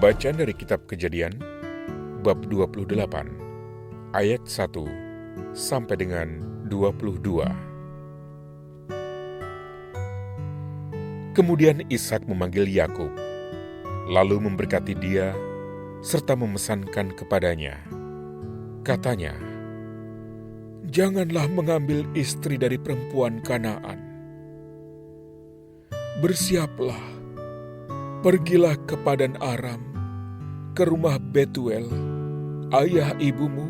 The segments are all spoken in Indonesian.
Bacaan dari Kitab Kejadian, bab 28, ayat 1 sampai dengan 22. Kemudian Ishak memanggil Yakub, lalu memberkati dia, serta memesankan kepadanya. Katanya, "Janganlah mengambil istri dari perempuan Kanaan. Bersiaplah, pergilah ke Padan Aram, ke rumah Betuel, ayah ibumu,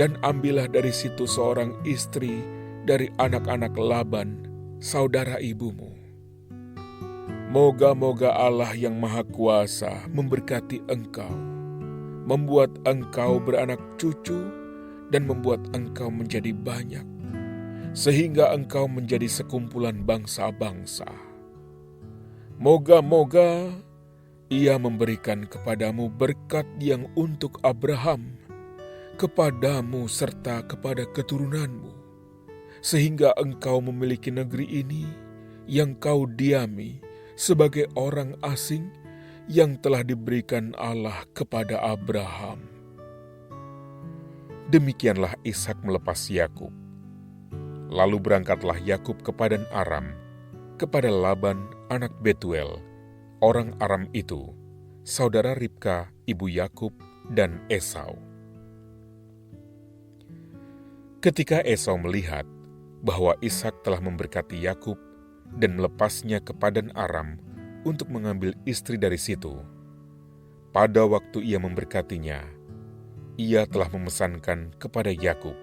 dan ambillah dari situ seorang istri dari anak-anak Laban, saudara ibumu. Moga-moga Allah yang Maha Kuasa memberkati engkau, membuat engkau beranak cucu, dan membuat engkau menjadi banyak, sehingga engkau menjadi sekumpulan bangsa-bangsa. Moga-moga Ia memberikan kepadamu berkat yang untuk Abraham, kepadamu serta kepada keturunanmu, sehingga engkau memiliki negeri ini yang kau diami sebagai orang asing yang telah diberikan Allah kepada Abraham." Demikianlah Ishak melepas Yakub. Lalu berangkatlah Yakub ke Padan Aram, kepada Laban anak Betuel, orang Aram itu, saudara Ribka ibu Yakub dan Esau. Ketika Esau melihat bahwa Ishak telah memberkati Yakub dan melepasnya ke Padan Aram untuk mengambil istri dari situ, pada waktu ia memberkatinya, ia telah memesankan kepada Yakub,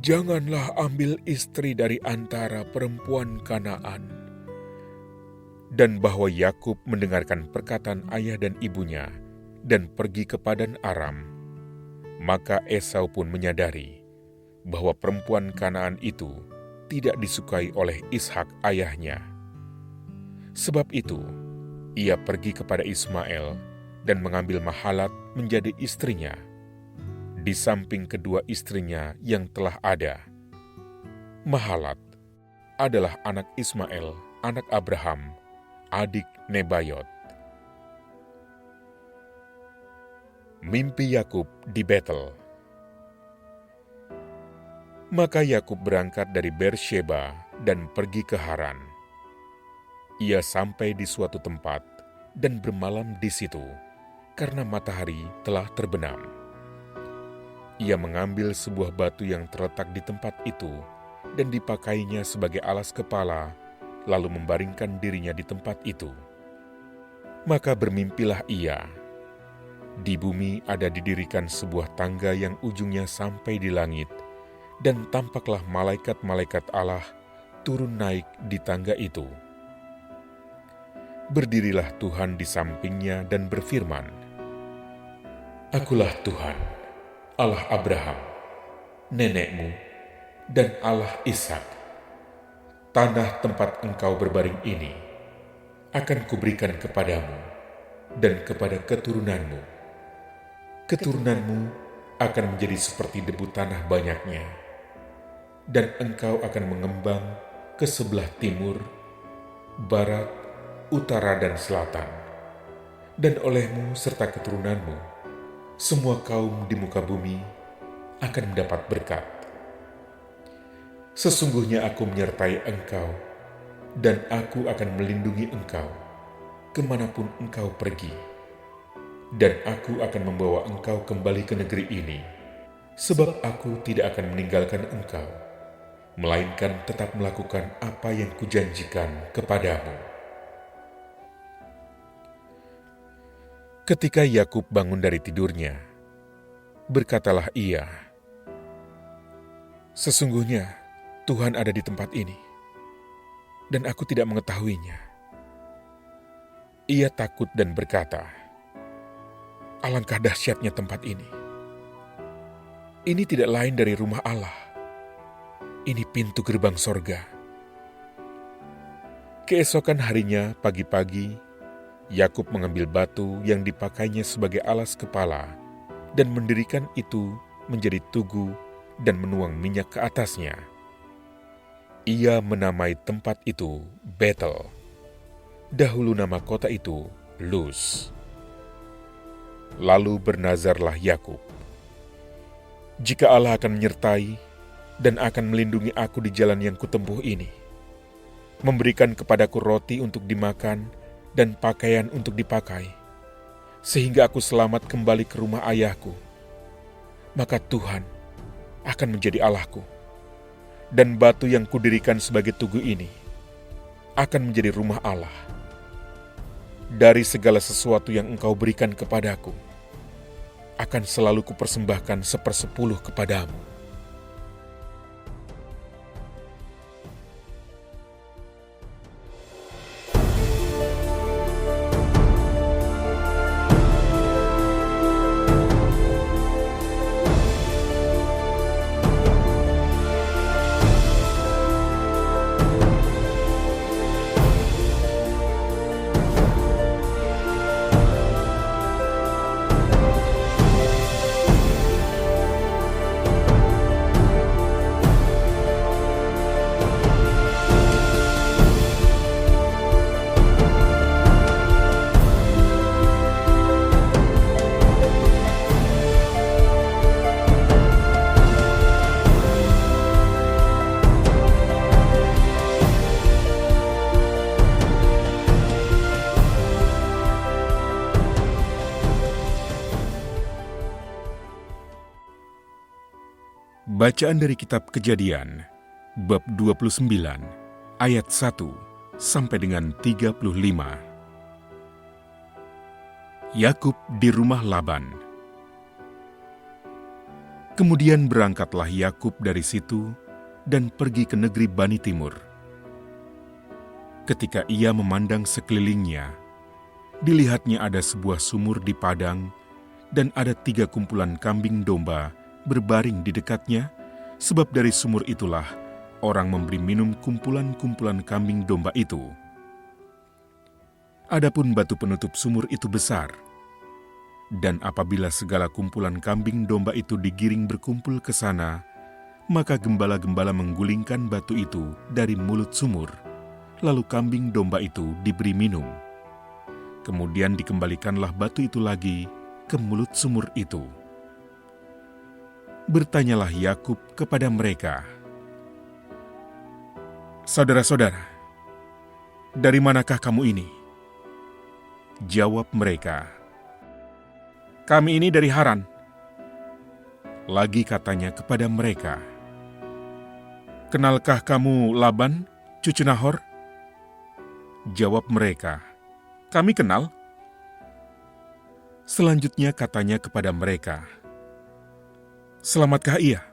"Janganlah ambil istri dari antara perempuan Kanaan." Dan bahwa Yakub mendengarkan perkataan ayah dan ibunya dan pergi ke Padan Aram, maka Esau pun menyadari bahwa perempuan Kanaan itu tidak disukai oleh Ishak ayahnya. Sebab itu, ia pergi kepada Ismail dan mengambil Mahalat menjadi istrinya, di samping kedua istrinya yang telah ada. Mahalat adalah anak Ismail, anak Abraham, adik Nebayot. Mimpi Yakub di Betel. Maka Yakub berangkat dari Beersheba dan pergi ke Haran. Ia sampai di suatu tempat dan bermalam di situ, karena matahari telah terbenam. Ia mengambil sebuah batu yang terletak di tempat itu dan dipakainya sebagai alas kepala, lalu membaringkan dirinya di tempat itu. Maka bermimpilah ia. Di bumi ada didirikan sebuah tangga yang ujungnya sampai di langit, dan tampaklah malaikat-malaikat Allah turun naik di tangga itu. Berdirilah Tuhan di sampingnya dan berfirman, "Akulah Tuhan, Allah Abraham, nenekmu, dan Allah Ishak. Tanah tempat engkau berbaring ini akan kuberikan kepadamu dan kepada keturunanmu. Keturunanmu akan menjadi seperti debu tanah banyaknya, dan engkau akan mengembang ke sebelah timur, barat, utara, dan selatan. Dan olehmu serta keturunanmu, semua kaum di muka bumi akan mendapat berkat. Sesungguhnya aku menyertai engkau, dan aku akan melindungi engkau kemanapun engkau pergi. Dan aku akan membawa engkau kembali ke negeri ini, sebab aku tidak akan meninggalkan engkau, melainkan tetap melakukan apa yang kujanjikan kepadamu." Ketika Yakub bangun dari tidurnya, berkatalah ia, "Sesungguhnya Tuhan ada di tempat ini, dan aku tidak mengetahuinya." Ia takut dan berkata, "Alangkah dahsyatnya tempat ini. Ini tidak lain dari rumah Allah. Ini pintu gerbang sorga." Keesokan harinya pagi-pagi, Yakub mengambil batu yang dipakainya sebagai alas kepala dan mendirikan itu menjadi tugu dan menuang minyak ke atasnya. Ia menamai tempat itu Betel. Dahulu nama kota itu Luz. Lalu bernazarlah Yakub, "Jika Allah akan menyertai dan akan melindungi aku di jalan yang kutempuh ini, memberikan kepadaku roti untuk dimakan dan pakaian untuk dipakai, sehingga aku selamat kembali ke rumah ayahku, maka Tuhan akan menjadi Allahku, dan batu yang kudirikan sebagai tugu ini akan menjadi rumah Allah. Dari segala sesuatu yang Engkau berikan kepadaku, akan selalu kupersembahkan 1/10 kepadamu." Bacaan dari Kitab Kejadian, bab 29, ayat 1 sampai dengan 35. Yakub di rumah Laban. Kemudian berangkatlah Yakub dari situ dan pergi ke negeri Bani Timur. Ketika ia memandang sekelilingnya, dilihatnya ada sebuah sumur di padang dan ada 3 kumpulan kambing domba berbaring di dekatnya, sebab dari sumur itulah orang memberi minum kumpulan-kumpulan kambing domba itu. Adapun batu penutup sumur itu besar, dan apabila segala kumpulan kambing domba itu digiring berkumpul ke sana, maka gembala-gembala menggulingkan batu itu dari mulut sumur, lalu kambing domba itu diberi minum. Kemudian dikembalikanlah batu itu lagi ke mulut sumur itu. Bertanyalah Yakub kepada mereka, "Saudara-saudara, dari manakah kamu ini?" Jawab mereka, "Kami ini dari Haran." Lagi katanya kepada mereka, "Kenalkah kamu Laban, cucu Nahor?" Jawab mereka, "Kami kenal." Selanjutnya katanya kepada mereka, "Selamatkah ia?"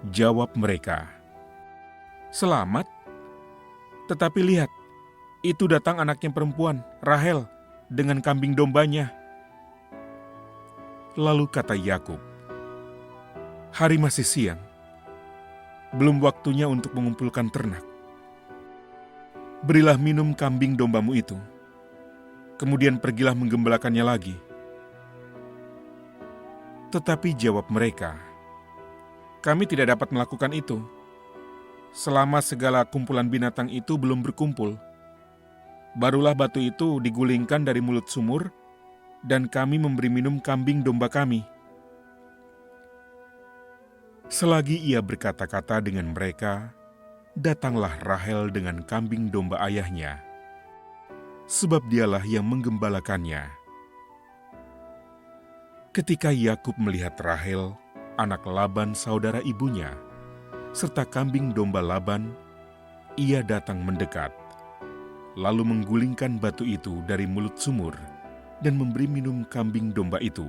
Jawab mereka, "Selamat. Tetapi lihat, itu datang anaknya perempuan, Rahel, dengan kambing dombanya." Lalu kata Yakub, "Hari masih siang, belum waktunya untuk mengumpulkan ternak. Berilah minum kambing dombamu itu, kemudian pergilah menggembalakannya lagi." Tetapi jawab mereka, "Kami tidak dapat melakukan itu, selama segala kumpulan binatang itu belum berkumpul. Barulah batu itu digulingkan dari mulut sumur, dan kami memberi minum kambing domba kami." Selagi ia berkata-kata dengan mereka, datanglah Rahel dengan kambing domba ayahnya, sebab dialah yang menggembalakannya. Ketika Yakub melihat Rahel, anak Laban saudara ibunya, serta kambing domba Laban, ia datang mendekat, lalu menggulingkan batu itu dari mulut sumur dan memberi minum kambing domba itu.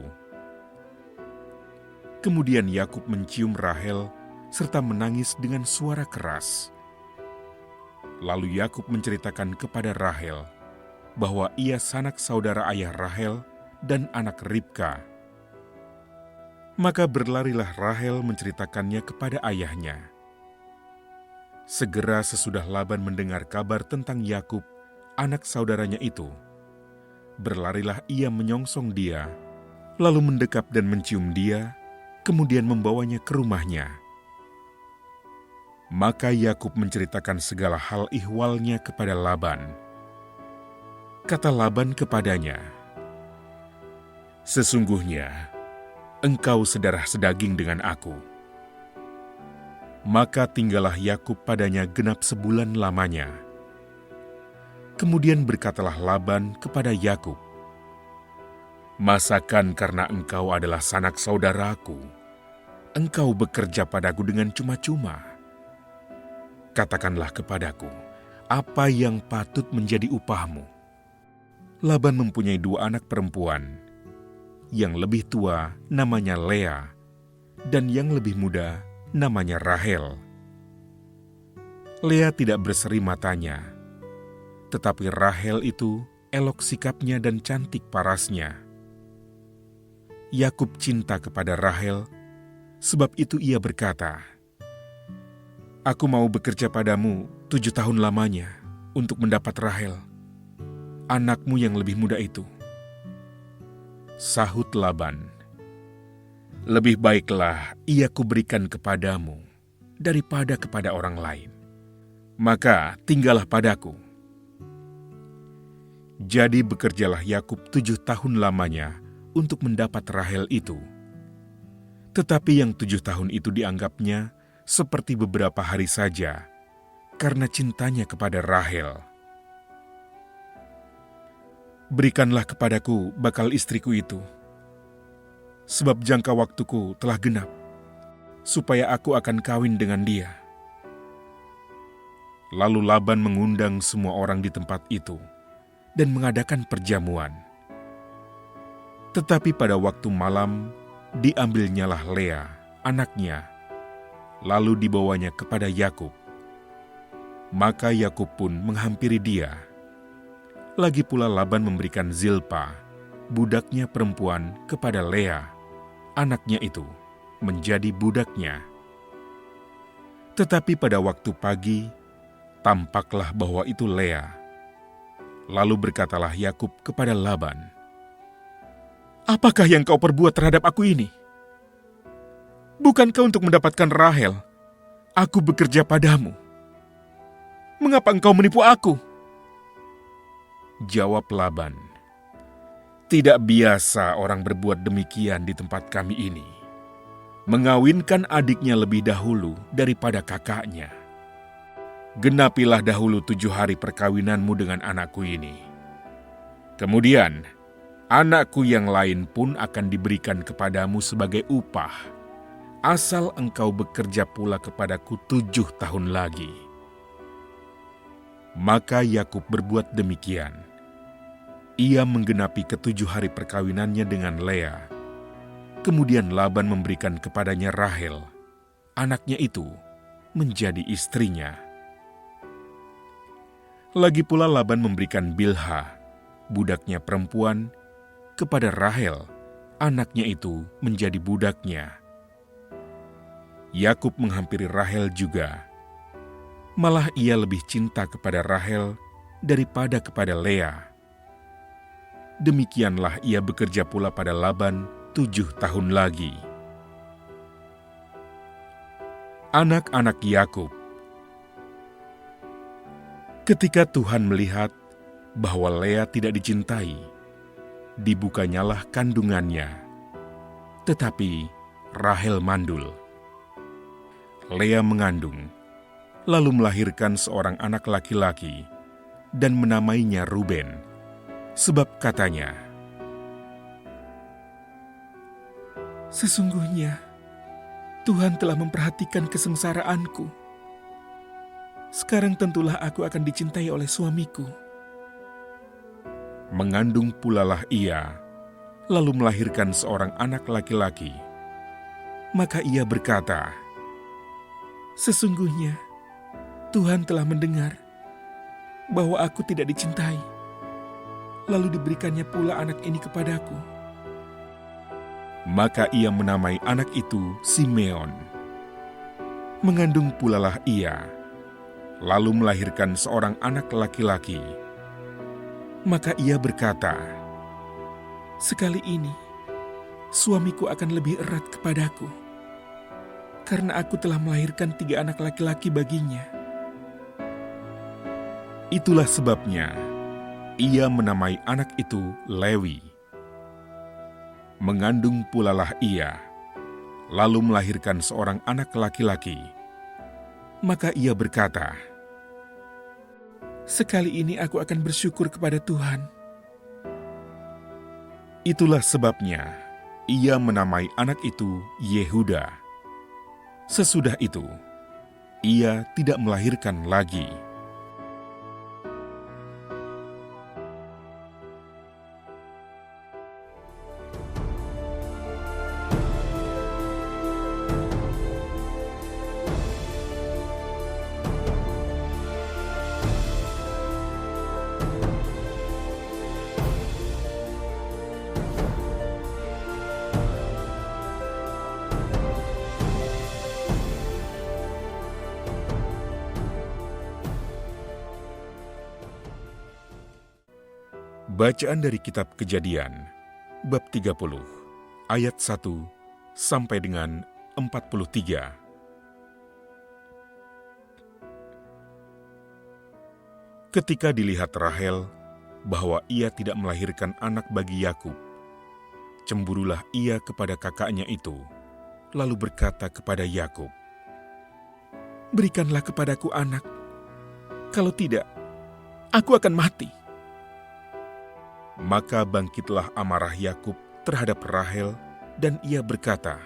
Kemudian Yakub mencium Rahel serta menangis dengan suara keras. Lalu Yakub menceritakan kepada Rahel bahwa ia sanak saudara ayah Rahel dan anak Ribka. Maka berlarilah Rahel menceritakannya kepada ayahnya. Segera sesudah Laban mendengar kabar tentang Yakub, anak saudaranya itu, berlarilah ia menyongsong dia, lalu mendekap dan mencium dia, kemudian membawanya ke rumahnya. Maka Yakub menceritakan segala hal ihwalnya kepada Laban. Berkata Laban kepadanya, "Sesungguhnya engkau sedarah sedaging dengan aku." Maka tinggallah Yakub padanya genap sebulan lamanya. Kemudian berkatalah Laban kepada Yakub, "Masakan karena engkau adalah sanak saudaraku, engkau bekerja padaku dengan cuma-cuma? Katakanlah kepadaku, apa yang patut menjadi upahmu?" Laban mempunyai 2 anak perempuan. Yang lebih tua namanya Lea, dan yang lebih muda namanya Rahel. Lea tidak berseri matanya, tetapi Rahel itu elok sikapnya dan cantik parasnya. Yakub cinta kepada Rahel, sebab itu ia berkata, "Aku mau bekerja padamu 7 tahun lamanya untuk mendapat Rahel, anakmu yang lebih muda itu." Sahut Laban, "Lebih baiklah ia kuberikan kepadamu daripada kepada orang lain. Maka tinggallah padaku." Jadi bekerjalah Yakub 7 tahun lamanya untuk mendapat Rahel itu. Tetapi yang 7 tahun itu dianggapnya seperti beberapa hari saja, karena cintanya kepada Rahel. "Berikanlah kepadaku bakal istriku itu, sebab jangka waktuku telah genap, supaya aku akan kawin dengan dia." Lalu Laban mengundang semua orang di tempat itu dan mengadakan perjamuan. Tetapi pada waktu malam, diambilnyalah Lea, anaknya, lalu dibawanya kepada Yakub. Maka Yakub pun menghampiri dia. Lagi pula Laban memberikan Zilpa, budaknya perempuan, kepada Lea, anaknya itu, menjadi budaknya. Tetapi pada waktu pagi, tampaklah bahwa itu Lea. Lalu berkatalah Yakub kepada Laban, "Apakah yang kau perbuat terhadap aku ini? Bukankah untuk mendapatkan Rahel, aku bekerja padamu? Mengapa engkau menipu aku?" Jawab Laban, "Tidak biasa orang berbuat demikian di tempat kami ini, mengawinkan adiknya lebih dahulu daripada kakaknya. Genapilah dahulu 7 hari perkawinanmu dengan anakku ini. Kemudian, anakku yang lain pun akan diberikan kepadamu sebagai upah, asal engkau bekerja pula kepadaku 7 tahun lagi." Maka Yakub berbuat demikian. Ia menggenapi ke-7 hari perkawinannya dengan Lea. Kemudian Laban memberikan kepadanya Rahel, anaknya itu, menjadi istrinya. Lagi pula Laban memberikan Bilha, budaknya perempuan, kepada Rahel, anaknya itu, menjadi budaknya. Yakub menghampiri Rahel juga. Malah ia lebih cinta kepada Rahel daripada kepada Lea. Demikianlah ia bekerja pula pada Laban 7 tahun lagi. Anak-anak Yakub. Ketika Tuhan melihat bahwa Lea tidak dicintai, dibukanyalah kandungannya. Tetapi Rahel mandul. Lea mengandung, lalu melahirkan seorang anak laki-laki dan menamainya Ruben. Sebab katanya, "Sesungguhnya Tuhan telah memperhatikan kesengsaraanku. Sekarang tentulah aku akan dicintai oleh suamiku." Mengandung pulalah ia, lalu melahirkan seorang anak laki-laki. Maka ia berkata, "Sesungguhnya Tuhan telah mendengar bahwa aku tidak dicintai. Lalu diberikannya pula anak ini kepadaku." Maka ia menamai anak itu Simeon. Mengandung pulalah ia, lalu melahirkan seorang anak laki-laki. Maka ia berkata, "Sekali ini, suamiku akan lebih erat kepadaku, karena aku telah melahirkan 3 anak laki-laki baginya." Itulah sebabnya Ia menamai anak itu Lewi. Mengandung pulalah ia, lalu melahirkan seorang anak laki-laki. Maka ia berkata, "Sekali ini aku akan bersyukur kepada Tuhan." Itulah sebabnya ia menamai anak itu Yehuda. Sesudah itu, ia tidak melahirkan lagi. Bacaan dari Kitab Kejadian, bab 30, ayat 1 sampai dengan 43. Ketika dilihat Rahel bahwa ia tidak melahirkan anak bagi Yakub, cemburulah ia kepada kakaknya itu, lalu berkata kepada Yakub, "Berikanlah kepadaku anak, kalau tidak, aku akan mati." Maka bangkitlah amarah Yakub terhadap Rahel, dan ia berkata,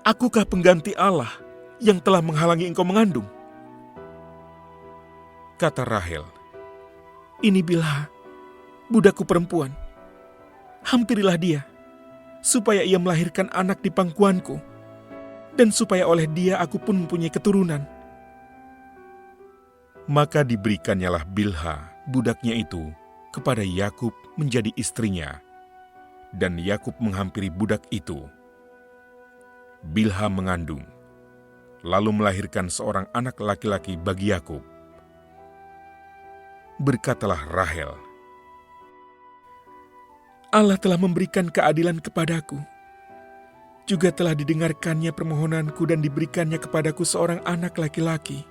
"Akukah pengganti Allah yang telah menghalangi engkau mengandung?" Kata Rahel, "Ini Bilha, budakku perempuan. Hampirilah dia, supaya ia melahirkan anak di pangkuanku, dan supaya oleh dia aku pun mempunyai keturunan." Maka diberikannya Bilha, budaknya itu, kepada Yakub menjadi istrinya, dan Yakub menghampiri budak itu. Bilha mengandung, lalu melahirkan seorang anak laki-laki bagi Yakub. Berkatalah Rahel, "Allah telah memberikan keadilan kepadaku, juga telah didengarkannya permohonanku dan diberikannya kepadaku seorang anak laki-laki."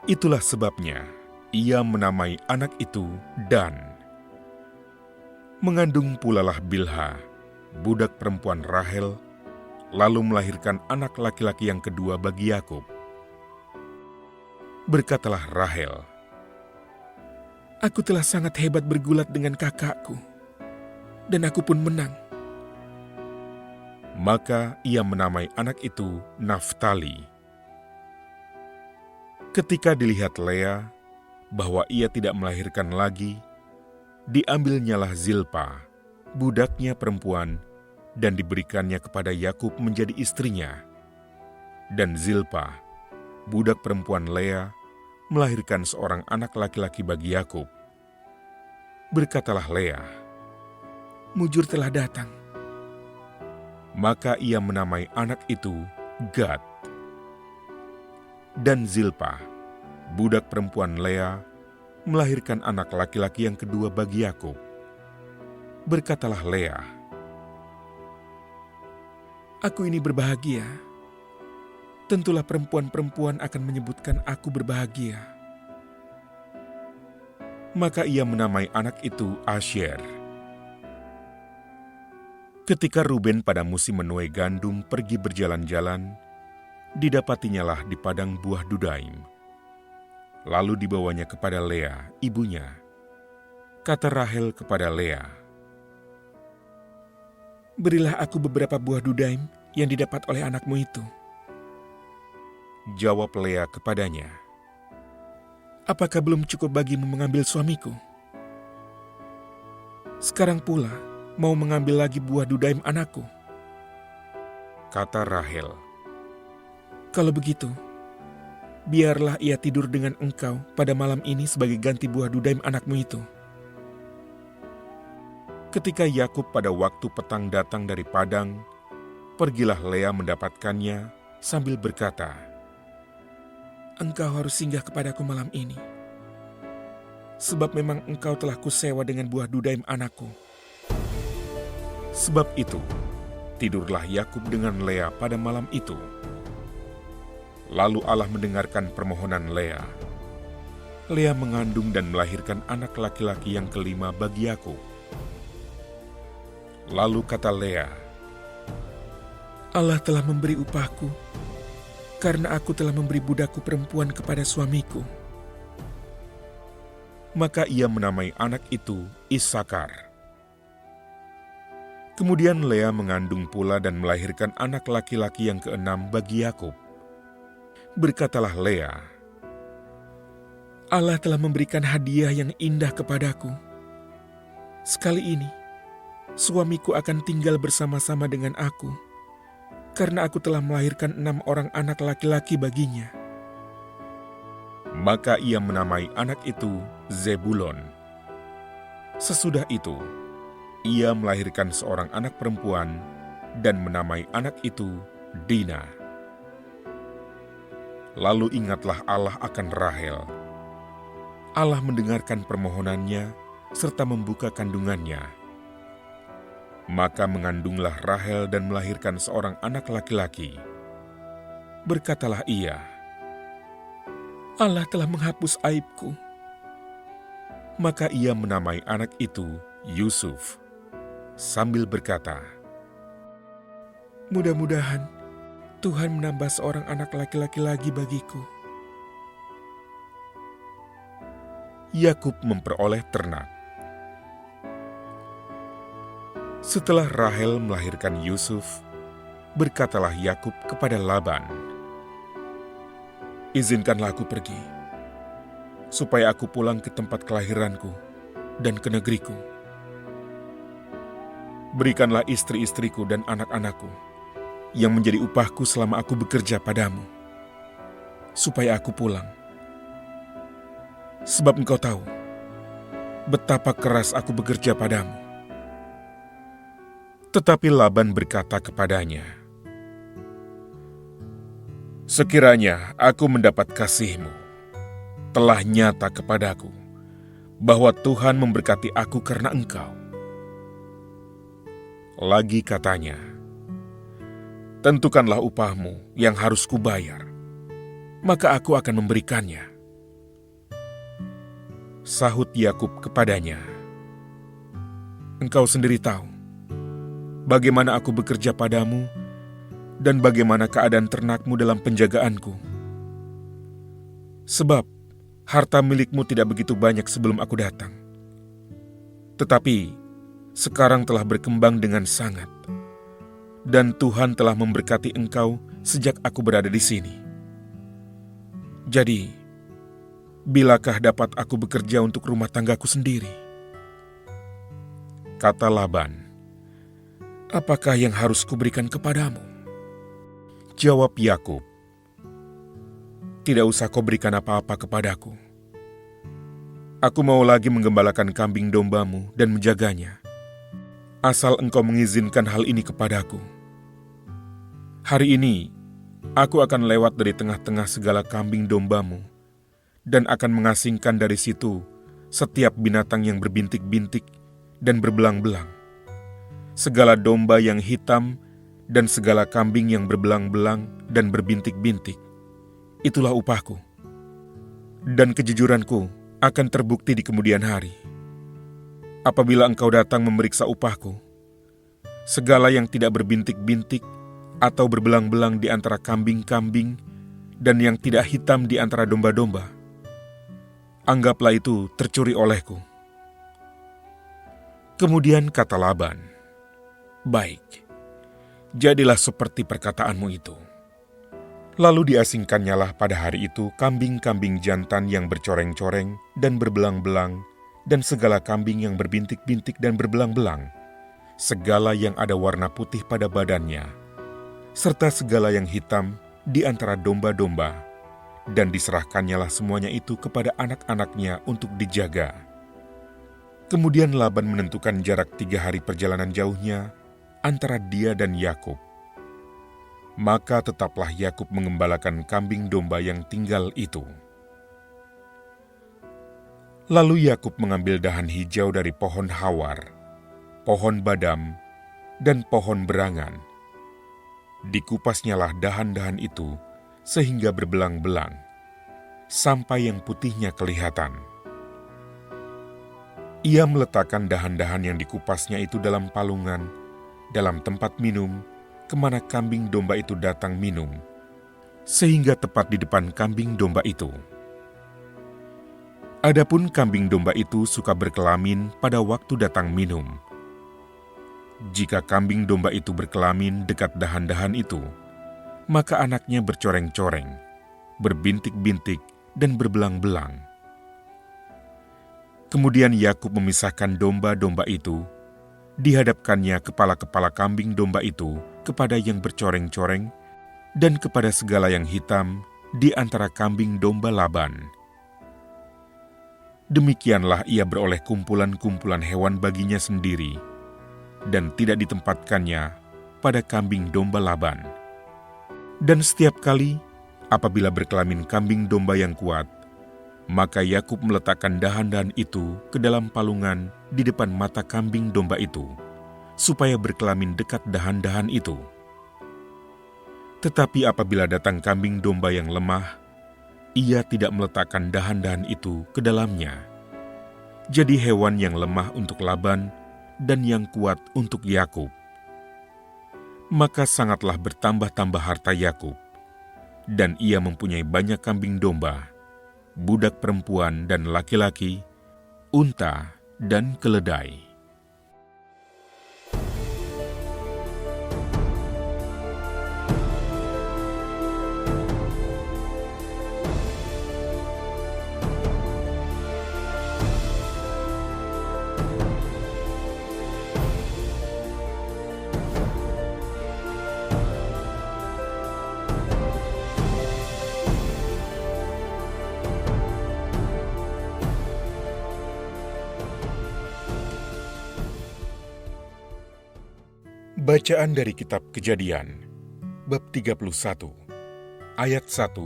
Itulah sebabnya ia menamai anak itu Dan. Mengandung pulalah Bilha, budak perempuan Rahel, lalu melahirkan anak laki-laki yang kedua bagi Yakub. Berkatalah Rahel, "Aku telah sangat hebat bergulat dengan kakakku, dan aku pun menang." Maka ia menamai anak itu Naftali. Ketika dilihat Lea bahwa ia tidak melahirkan lagi, diambilnyalah Zilpa, budaknya perempuan, dan diberikannya kepada Yakub menjadi istrinya. Dan Zilpa, budak perempuan Lea, melahirkan seorang anak laki-laki bagi Yakub. Berkatalah Lea, "Mujur telah datang." Maka ia menamai anak itu Gad. Dan Zilpa, budak perempuan Lea, melahirkan anak laki-laki yang kedua bagi Yakub. Berkatalah Lea, "Aku ini berbahagia. Tentulah perempuan-perempuan akan menyebutkan aku berbahagia." Maka ia menamai anak itu Asyer. Ketika Ruben pada musim menuai gandum pergi berjalan-jalan, didapatinyalah di padang buah Dudaim. Lalu dibawanya kepada Lea, ibunya. Kata Rahel kepada Lea, "Berilah aku beberapa buah Dudaim yang didapat oleh anakmu itu." Jawab Lea kepadanya, "Apakah belum cukup bagimu mengambil suamiku? Sekarang pula mau mengambil lagi buah Dudaim anakku?" Kata Rahel, "Kalau begitu, biarlah ia tidur dengan engkau pada malam ini sebagai ganti buah Dudaim anakmu itu." Ketika Yakub pada waktu petang datang dari padang, pergilah Lea mendapatkannya sambil berkata, "Engkau harus singgah kepadaku malam ini, sebab memang engkau telah kusewa dengan buah Dudaim anakku." Sebab itu, tidurlah Yakub dengan Lea pada malam itu. Lalu Allah mendengarkan permohonan Lea. Lea mengandung dan melahirkan anak laki-laki yang kelima bagi Yakub. Lalu kata Lea, Allah telah memberi upahku, karena aku telah memberi budakku perempuan kepada suamiku. Maka ia menamai anak itu Isakar. Kemudian Lea mengandung pula dan melahirkan anak laki-laki yang keenam bagi Yakub. Berkatalah Lea, Allah telah memberikan hadiah yang indah kepadaku. Sekali ini, suamiku akan tinggal bersama-sama dengan aku, karena aku telah melahirkan 6 orang anak laki-laki baginya. Maka ia menamai anak itu Zebulon. Sesudah itu, ia melahirkan seorang anak perempuan dan menamai anak itu Dina. Lalu ingatlah Allah akan Rahel. Allah mendengarkan permohonannya serta membuka kandungannya. Maka mengandunglah Rahel dan melahirkan seorang anak laki-laki. Berkatalah ia, Allah telah menghapus aibku. Maka ia menamai anak itu Yusuf, sambil berkata, Mudah-mudahan Tuhan menambah seorang anak laki-laki lagi bagiku. Yakub memperoleh ternak. Setelah Rahel melahirkan Yusuf, berkatalah Yakub kepada Laban, "Izinkanlah aku pergi, supaya aku pulang ke tempat kelahiranku dan ke negeriku. Berikanlah istri-istriku dan anak-anakku yang menjadi upahku selama aku bekerja padamu, supaya aku pulang. Sebab engkau tahu betapa keras aku bekerja padamu." Tetapi Laban berkata kepadanya, "Sekiranya aku mendapat kasih-Mu, telah nyata kepadaku bahwa Tuhan memberkati aku karena engkau." Lagi katanya, "Tentukanlah upahmu yang harus kubayar, maka aku akan memberikannya." Sahut Yakub kepadanya, "Engkau sendiri tahu bagaimana aku bekerja padamu dan bagaimana keadaan ternakmu dalam penjagaanku. Sebab harta milikmu tidak begitu banyak sebelum aku datang. Tetapi sekarang telah berkembang dengan sangat, dan Tuhan telah memberkati engkau sejak aku berada di sini. Jadi, bilakah dapat aku bekerja untuk rumah tanggaku sendiri?" Kata Laban, "Apakah yang harus kuberikan kepadamu?" Jawab Yakub, "Tidak usah kau berikan apa-apa kepadaku. Aku mau lagi menggembalakan kambing dombamu dan menjaganya, asal engkau mengizinkan hal ini kepadaku. Hari ini, aku akan lewat dari tengah-tengah segala kambing dombamu, dan akan mengasingkan dari situ setiap binatang yang berbintik-bintik dan berbelang-belang, segala domba yang hitam dan segala kambing yang berbelang-belang dan berbintik-bintik. Itulah upahku. Dan kejujuranku akan terbukti di kemudian hari. Apabila engkau datang memeriksa upahku, segala yang tidak berbintik-bintik atau berbelang-belang di antara kambing-kambing dan yang tidak hitam di antara domba-domba, anggaplah itu tercuri olehku." Kemudian kata Laban, "Baik, jadilah seperti perkataanmu itu." Lalu diasingkannyalah pada hari itu kambing-kambing jantan yang bercoreng-coreng dan berbelang-belang, dan segala kambing yang berbintik-bintik dan berbelang-belang, segala yang ada warna putih pada badannya, serta segala yang hitam di antara domba-domba, dan diserahkannyalah semuanya itu kepada anak-anaknya untuk dijaga. Kemudian Laban menentukan jarak 3 hari perjalanan jauhnya antara dia dan Yakub. Maka tetaplah Yakub mengembalakan kambing domba yang tinggal itu. Lalu Yakub mengambil dahan hijau dari pohon hawar, pohon badam, dan pohon berangan. Dikupasnyalah dahan-dahan itu sehingga berbelang-belang, sampai yang putihnya kelihatan. Ia meletakkan dahan-dahan yang dikupasnya itu dalam palungan, dalam tempat minum, kemana kambing domba itu datang minum, sehingga tepat di depan kambing domba itu. Adapun kambing domba itu suka berkelamin pada waktu datang minum. Jika kambing domba itu berkelamin dekat dahan-dahan itu, maka anaknya bercoreng-coreng, berbintik-bintik, dan berbelang-belang. Kemudian Yakub memisahkan domba-domba itu, dihadapkannya kepala-kepala kambing domba itu kepada yang bercoreng-coreng dan kepada segala yang hitam di antara kambing domba Laban. Demikianlah ia beroleh kumpulan-kumpulan hewan baginya sendiri, dan tidak ditempatkannya pada kambing domba Laban. Dan setiap kali apabila berkelamin kambing domba yang kuat, maka Yakub meletakkan dahan-dahan itu ke dalam palungan di depan mata kambing domba itu, supaya berkelamin dekat dahan-dahan itu. Tetapi apabila datang kambing domba yang lemah, ia tidak meletakkan dahan-dahan itu ke dalamnya. Jadi hewan yang lemah untuk Laban dan yang kuat untuk Yakub. Maka sangatlah bertambah-tambah harta Yakub, dan ia mempunyai banyak kambing domba, budak perempuan dan laki-laki, unta dan keledai. Bacaan dari Kitab Kejadian, bab 31, ayat 1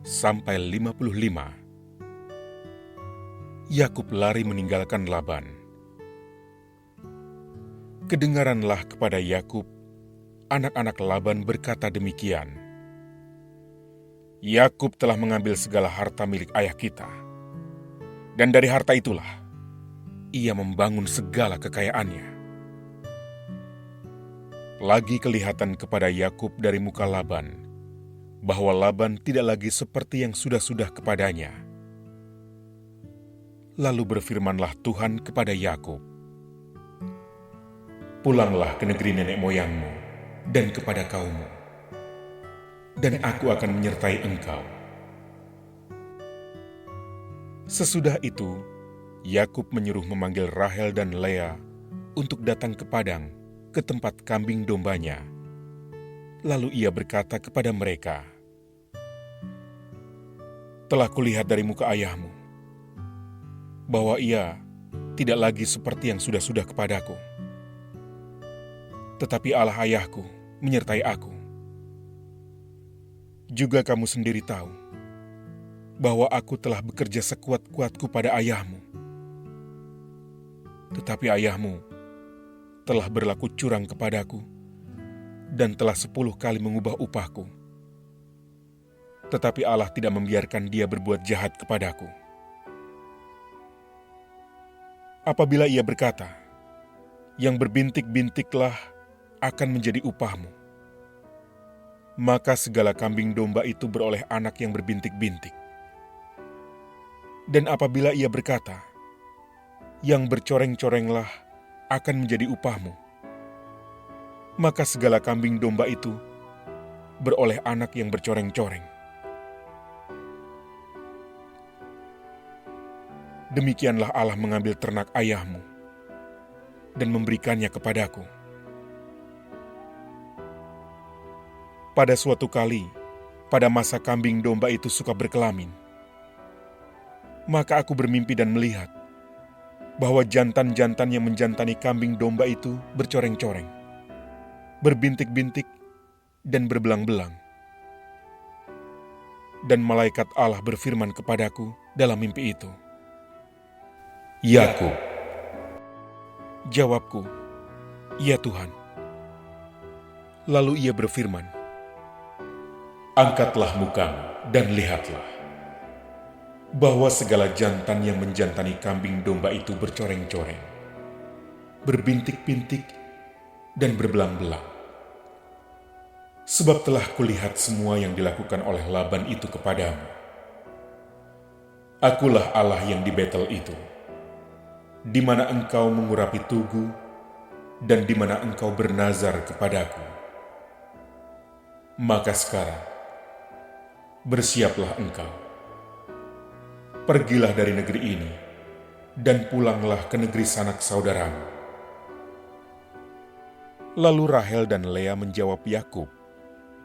sampai 55. Yakub lari meninggalkan Laban. Kedengaranlah kepada Yakub, anak-anak Laban berkata demikian, Yakub telah mengambil segala harta milik ayah kita, dan dari harta itulah ia membangun segala kekayaannya. Lagi kelihatan kepada Yakub dari muka Laban, bahwa Laban tidak lagi seperti yang sudah-sudah kepadanya. Lalu berfirmanlah Tuhan kepada Yakub, pulanglah ke negeri nenek moyangmu dan kepada kaummu, dan aku akan menyertai engkau. Sesudah itu, Yakub menyuruh memanggil Rahel dan Lea untuk datang ke padang, ke tempat kambing dombanya. Lalu ia berkata kepada mereka, telah kulihat dari muka ayahmu, bahwa ia tidak lagi seperti yang sudah-sudah kepadaku. Tetapi Allah ayahku menyertai aku. Juga kamu sendiri tahu, bahwa aku telah bekerja sekuat-kuatku pada ayahmu. Tetapi ayahmu telah berlaku curang kepadaku, dan telah 10 kali mengubah upahku. Tetapi Allah tidak membiarkan dia berbuat jahat kepadaku. Apabila ia berkata, yang berbintik-bintiklah akan menjadi upahmu, maka segala kambing domba itu beroleh anak yang berbintik-bintik. Dan apabila ia berkata, yang bercoreng-corenglah akan menjadi upahmu, maka segala kambing domba itu beroleh anak yang bercoreng-coreng. Demikianlah Allah mengambil ternak ayahmu dan memberikannya kepadaku. Pada suatu kali, pada masa kambing domba itu suka berkelamin, maka aku bermimpi dan melihat bahwa jantan-jantan yang menjantani kambing domba itu bercoreng-coreng, berbintik-bintik, dan berbelang-belang. Dan malaikat Allah berfirman kepadaku dalam mimpi itu, Yakub. Jawabku, ya Tuhan. Lalu ia berfirman, angkatlah mukamu dan lihatlah. bahwa segala jantan yang menjantani kambing domba itu bercoreng-coreng, berbintik-bintik, dan berbelang-belang. Sebab telah kulihat semua yang dilakukan oleh Laban itu kepadamu. Akulah Allah yang di Betel itu, di mana engkau mengurapi tugu, dan di mana engkau bernazar kepadaku. Maka sekarang, bersiaplah engkau. Pergilah dari negeri ini, dan pulanglah ke negeri sanak saudaramu. Lalu Rahel dan Lea menjawab Yakub.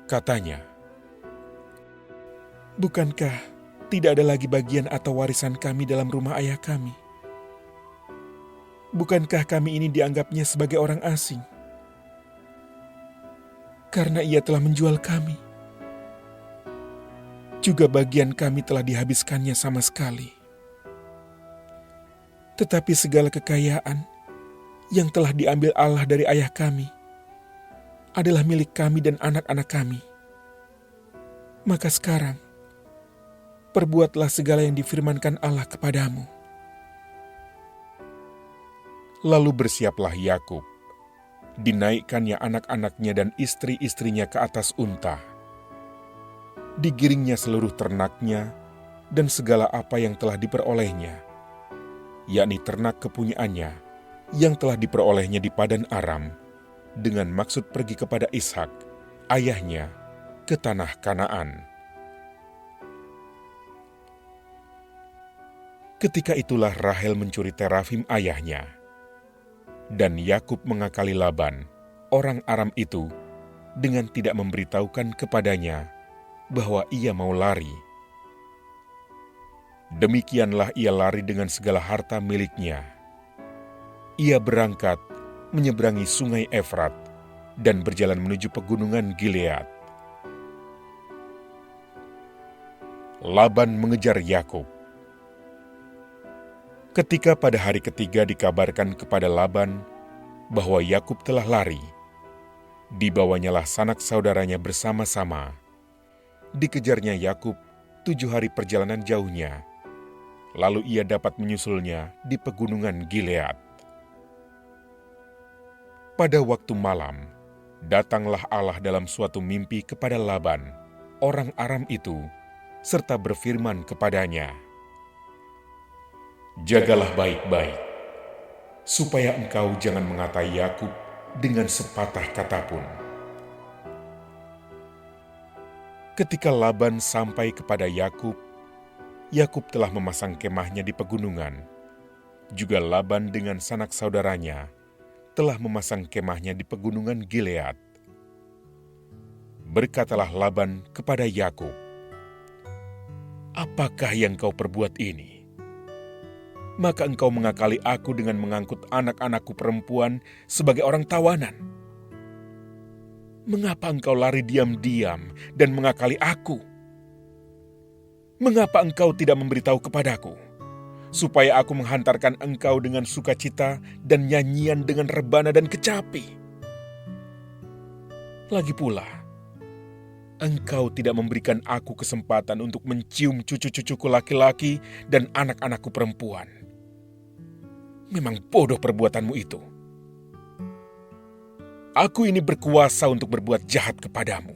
Katanya, Bukankah tidak ada lagi bagian atau warisan kami dalam rumah ayah kami? Bukankah kami ini dianggapnya sebagai orang asing? Karena ia telah menjual kami. Juga bagian kami telah dihabiskannya sama sekali. Tetapi segala kekayaan yang telah diambil Allah dari ayah kami adalah milik kami dan anak-anak kami. Maka sekarang, perbuatlah segala yang difirmankan Allah kepadamu. lalu bersiaplah Yakub. Dinaikkannya anak-anaknya dan istri-istrinya ke atas unta. Digiringnya seluruh ternaknya dan segala apa yang telah diperolehnya, yakni ternak kepunyaannya yang telah diperolehnya di Padan Aram, dengan maksud pergi kepada Ishak, ayahnya, ke tanah Kanaan. Ketika itulah Rahel mencuri terafim ayahnya, dan Yakub mengakali Laban, orang Aram itu, dengan tidak memberitahukan kepadanya bahwa ia mau lari. Demikianlah ia lari dengan segala harta miliknya. Ia berangkat menyeberangi sungai Efrat dan berjalan menuju pegunungan Gilead. Laban mengejar Yakub. Ketika pada hari ketiga dikabarkan kepada Laban bahwa Yakub telah lari, dibawanyalah sanak saudaranya bersama-sama. Dikejarnya Yakub 7 hari perjalanan jauhnya, lalu ia dapat menyusulnya di pegunungan Gilead. Pada waktu malam, datanglah Allah dalam suatu mimpi kepada Laban, orang Aram itu, serta berfirman kepadanya, "Jagalah baik-baik, supaya engkau jangan mengatai Yakub dengan sepatah kata pun." Ketika Laban sampai kepada Yakub, Yakub telah memasang kemahnya di pegunungan. Juga Laban dengan sanak saudaranya telah memasang kemahnya di pegunungan Gilead. Berkatalah Laban kepada Yakub, "Apakah yang kau perbuat ini? Maka engkau mengakali aku dengan mengangkut anak-anakku perempuan sebagai orang tawanan. Mengapa engkau lari diam-diam dan mengakali aku? Mengapa engkau tidak memberitahu kepadaku, supaya aku menghantarkan engkau dengan sukacita dan nyanyian dengan rebana dan kecapi? Lagi pula, engkau tidak memberikan aku kesempatan untuk mencium cucu-cucuku laki-laki dan anak-anakku perempuan. Memang bodoh perbuatanmu itu. Aku ini berkuasa untuk berbuat jahat kepadamu.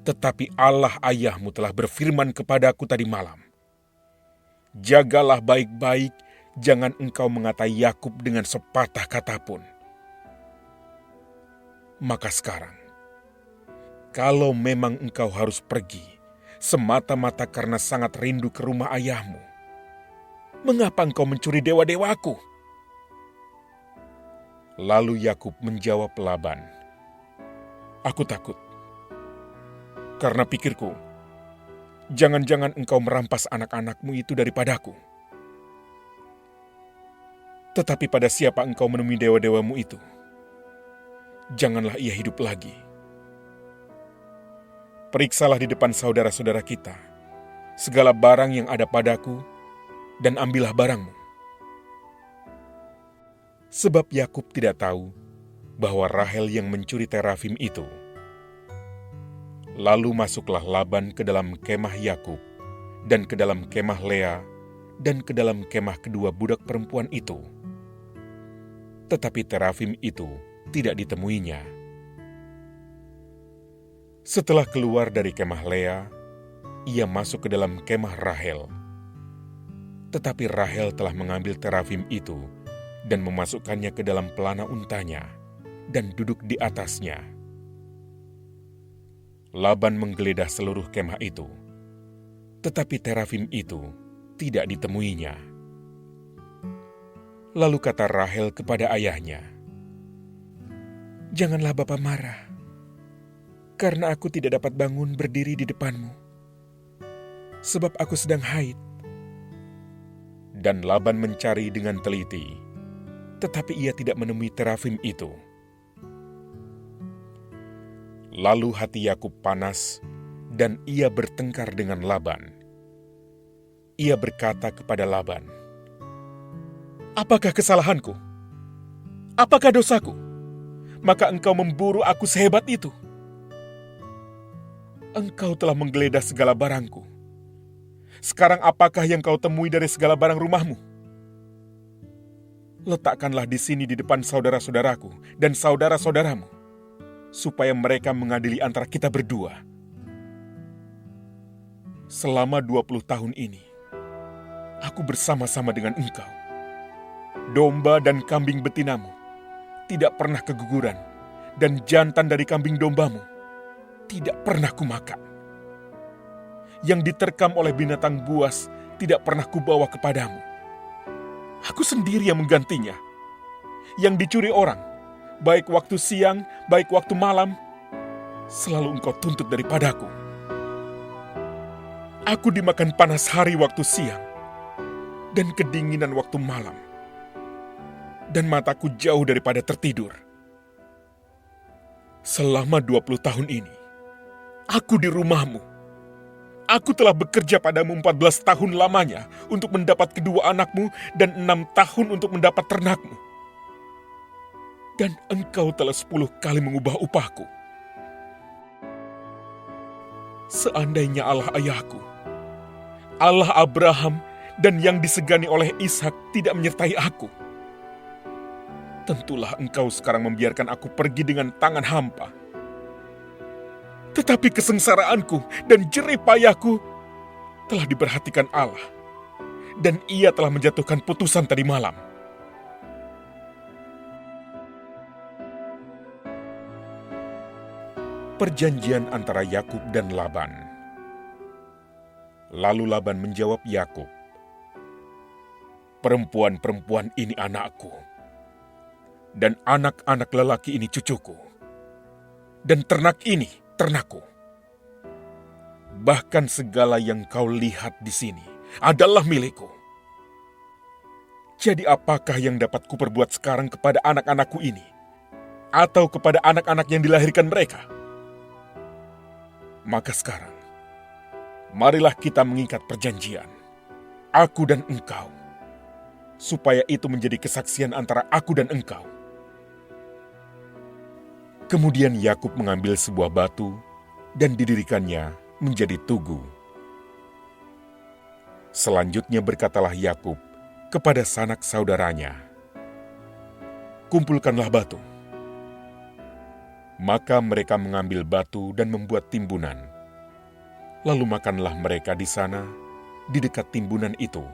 Tetapi Allah ayahmu telah berfirman kepadaku tadi malam, jagalah baik-baik, jangan engkau mengatai Yakub dengan sepatah kata pun. Maka sekarang, kalau memang engkau harus pergi, semata-mata karena sangat rindu ke rumah ayahmu, mengapa engkau mencuri dewa-dewaku?" Lalu Yakub menjawab Laban, "Aku takut, karena pikirku, jangan-jangan engkau merampas anak-anakmu itu daripadaku. Tetapi pada siapa engkau menemui dewa-dewamu itu? Janganlah ia hidup lagi. Periksalah di depan saudara-saudara kita segala barang yang ada padaku, dan ambillah barangmu." Sebab Yakub tidak tahu bahwa Rahel yang mencuri terafim itu. Lalu masuklah Laban ke dalam kemah Yakub dan ke dalam kemah Lea, dan ke dalam kemah kedua budak perempuan itu. Tetapi terafim itu tidak ditemuinya. Setelah keluar dari kemah Lea, ia masuk ke dalam kemah Rahel. Tetapi Rahel telah mengambil terafim itu dan memasukkannya ke dalam pelana untanya dan duduk di atasnya. Laban menggeledah seluruh kemah itu, tetapi terafim itu tidak ditemuinya. Lalu kata Rahel kepada ayahnya, "Janganlah Bapa marah, karena aku tidak dapat bangun berdiri di depanmu, sebab aku sedang haid." Dan Laban mencari dengan teliti, tetapi ia tidak menemui terafim itu. Lalu hati Yakub panas, dan ia bertengkar dengan Laban. Ia berkata kepada Laban, "Apakah kesalahanku? Apakah dosaku? Maka engkau memburu aku sehebat itu. Engkau telah menggeledah segala barangku. Sekarang apakah yang kau temui dari segala barang rumahmu? Letakkanlah di sini di depan saudara-saudaraku dan saudara-saudaramu, supaya mereka mengadili antara kita berdua. Selama 20 tahun ini, aku bersama-sama dengan engkau. Domba dan kambing betinamu tidak pernah keguguran, dan jantan dari kambing dombamu tidak pernah kumakan. Yang diterkam oleh binatang buas tidak pernah kubawa kepadamu. Aku sendiri yang menggantinya. Yang dicuri orang, baik waktu siang, baik waktu malam, selalu engkau tuntut daripadaku. Aku dimakan panas hari waktu siang, dan kedinginan waktu malam, dan mataku jauh daripada tertidur. Selama 20 tahun ini, aku di rumahmu. Aku telah bekerja padamu 14 tahun lamanya untuk mendapat kedua anakmu dan 6 tahun untuk mendapat ternakmu. Dan engkau telah 10 kali mengubah upahku. Seandainya Allah ayahku, Allah Abraham dan yang disegani oleh Ishak tidak menyertai aku, tentulah engkau sekarang membiarkan aku pergi dengan tangan hampa. Tetapi kesengsaraanku dan jerih payahku telah diperhatikan Allah, dan Ia telah menjatuhkan putusan tadi malam. Perjanjian antara Yakub dan Laban. Lalu Laban menjawab Yakub, "Perempuan-perempuan ini anakku, dan anak-anak lelaki ini cucuku, dan ternak ini ternakku. Bahkan segala yang kau lihat di sini adalah milikku. Jadi apakah yang dapat kuperbuat sekarang kepada anak-anakku ini, atau kepada anak-anak yang dilahirkan mereka? Maka sekarang, marilah kita mengikat perjanjian, aku dan engkau, supaya itu menjadi kesaksian antara aku dan engkau." Kemudian Yakub mengambil sebuah batu dan didirikannya menjadi tugu. Selanjutnya berkatalah Yakub kepada sanak saudaranya, "Kumpulkanlah batu." Maka mereka mengambil batu dan membuat timbunan. Lalu makanlah mereka di sana, di dekat timbunan itu.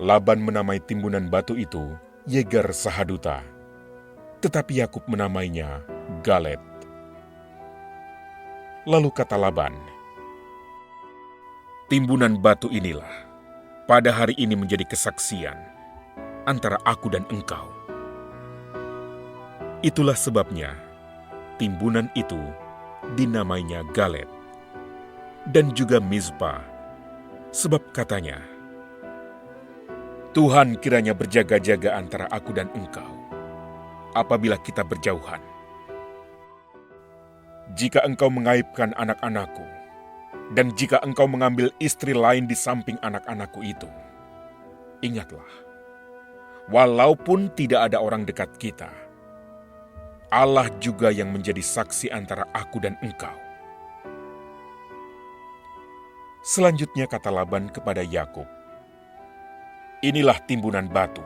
Laban menamai timbunan batu itu Yegar Sahaduta, tetapi Yakub menamainya Galet. Lalu kata Laban, "Timbunan batu inilah pada hari ini menjadi kesaksian antara aku dan engkau." Itulah sebabnya timbunan itu dinamainya Galet, dan juga Mizpah, sebab katanya, "Tuhan kiranya berjaga-jaga antara aku dan engkau apabila kita berjauhan. Jika engkau mengaibkan anak-anakku, dan jika engkau mengambil istri lain di samping anak-anakku itu, ingatlah, walaupun tidak ada orang dekat kita, Allah juga yang menjadi saksi antara aku dan engkau." Selanjutnya kata Laban kepada Yakub, "Inilah timbunan batu,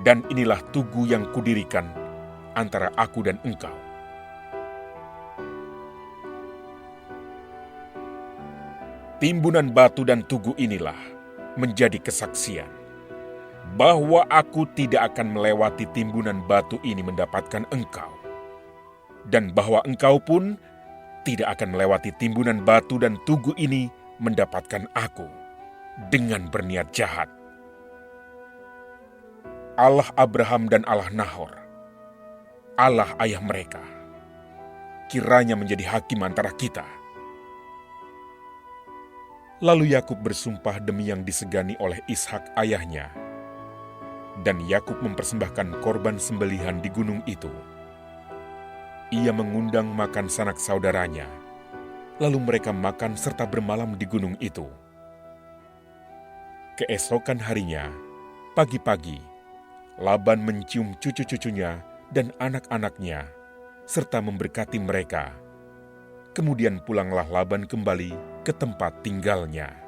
dan inilah tugu yang kudirikan antara aku dan engkau. Timbunan batu dan tugu inilah menjadi kesaksian bahwa aku tidak akan melewati timbunan batu ini mendapatkan engkau, dan bahwa engkau pun tidak akan melewati timbunan batu dan tugu ini mendapatkan aku dengan berniat jahat. Allah Abraham dan Allah Nahor, Allah ayah mereka, kiranya menjadi hakim antara kita." Lalu Yakub bersumpah demi yang disegani oleh Ishak ayahnya, dan Yakub mempersembahkan korban sembelihan di gunung itu. Ia mengundang makan sanak saudaranya, lalu mereka makan serta bermalam di gunung itu. Keesokan harinya, pagi-pagi, Laban mencium cucu-cucunya dan anak-anaknya, serta memberkati mereka. Kemudian pulanglah Laban kembali ke tempat tinggalnya.